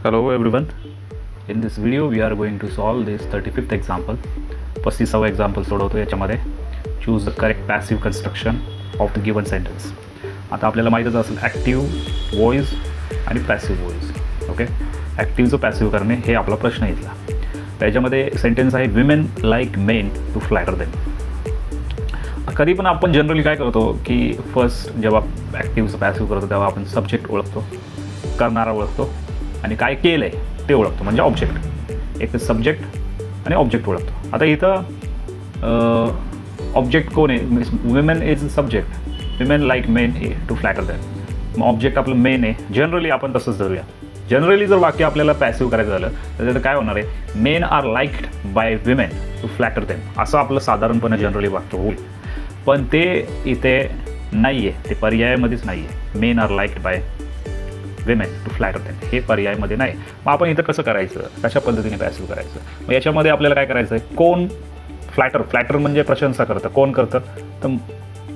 Hello everyone. In this video we are going to solve this 35th example. 35वा example सोडवतो याच्यामध्ये. Choose the correct passive construction of the given sentence. आता आपल्याला माहीतच असेल active voice आणि passive voice. Okay, ॲक्टिव्हचं passive करणे हे आपला प्रश्न इथला. त्याच्यामध्ये सेंटेन्स आहे women like men to flatter them. कधी पण आपण जनरली काय करतो की फर्स्ट जेव्हा ॲक्टिव्हचं पॅसिव्ह करतो तेव्हा आपण सब्जेक्ट ओळखतो, करणारा ओळखतो आणि काय केलं आहे ते ओळखतो, म्हणजे ऑब्जेक्ट. एक सब्जेक्ट आणि ऑब्जेक्ट ओळखतो. आता इथं ऑब्जेक्ट कोण आहे? Women is subject, women like men a to flatter them. मग ऑब्जेक्ट आपलं मेन आहे. जनरली आपण तसंच धरूया. जनरली जर वाक्य आपल्याला पॅसिव्ह करायचं झालं तर त्याचं काय होणार आहे? Men are liked by women to flatter them, असं आपलं साधारणपणे जनरली वाक्य होईल. पण ते इथे नाही आहे, ते पर्यायामध्येच नाही आहे. Men are liked by women to flatter them हे पर्यायामध्ये नाही. मग आपण इथं कसं करायचं, कशा पद्धतीने पॅसिव्ह करायचं? मग याच्यामध्ये आपल्याला काय करायचं आहे? कोण फ्लॅटर म्हणजे प्रशंसा करतं. कोण करतं? तर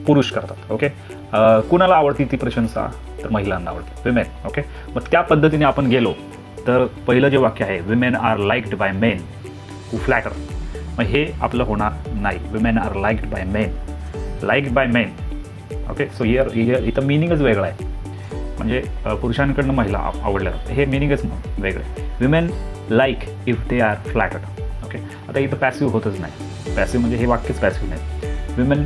पुरुष करतात. ओके, कुणाला आवडती ती प्रशंसा? तर महिलांना आवडते, विमेन. ओके, मग त्या पद्धतीने आपण गेलो तर पहिलं जे वाक्य आहे women are liked by men to flatter, मग हे आपलं होणार नाही. Women are liked by men, liked by men. Okay, so इथं मिनिंगच वेगळं आहे. म्हणजे पुरुषांकडनं महिला आवडल्या जातात, हे मिनिंगच वेगळं आहे. Women like if they are flattered. Okay, आता इथं पॅसिव्ह होतच नाही. पॅसिव्ह म्हणजे हे वाक्यच पॅसिव्ह नाही. Women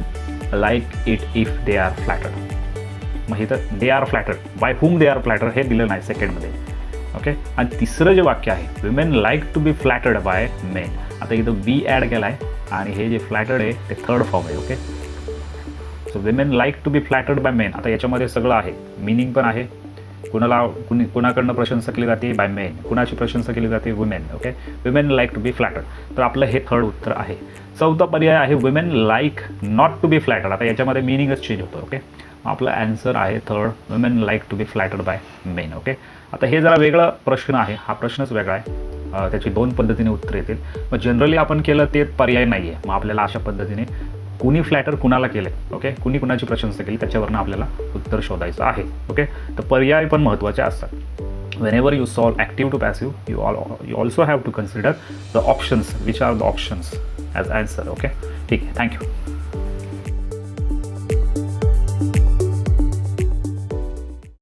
like it if they are flattered. मग इथं they are flattered, by whom they are flattered हे दिलं नाही सेकंडमध्ये. ओके, आणि तिसरं जे वाक्य आहे women like to be flattered by men. आता इथं बी ॲड केला आहे आणि हे जे फ्लॅटर्ड आहे ते थर्ड फॉर्म आहे. Okay, so women like to be flattered by men. आता याच्यामध्ये सगळं आहे, मिनिंग पण आहे. कुणाकडनं प्रशंसा केली जाते? By men. कुणाची प्रशंसा केली जाते? Women. Okay, women like to be flattered. तर आपलं हे थर्ड उत्तर आहे. चौथा पर्याय आहे women like not to be flattered. आता याच्यामध्ये मिनिंगच चेंज होतं. ओके, आपला ॲन्सर आहे third, women like to be flattered by men. Okay, आता हे जरा वेगळा प्रश्न आहे, हा प्रश्नच वेगळा आहे. त्याची दोन पद्धतीने उत्तर येतील. मग जनरली आपण केलं ते पर्याय नाही आहे. मग आपल्याला अशा पद्धतीने कुणी फ्लॅटर कुणाला केलं, ओके, कुणाची प्रशंसा केली त्याच्यावरनं आपल्याला उत्तर शोधायचं आहे. ओके, तर पर्याय पण महत्त्वाचे असतात. whenever you solve active to passive you also have to consider the options, which are the options as answer. Okay, ठीक आहे, थँक्यू.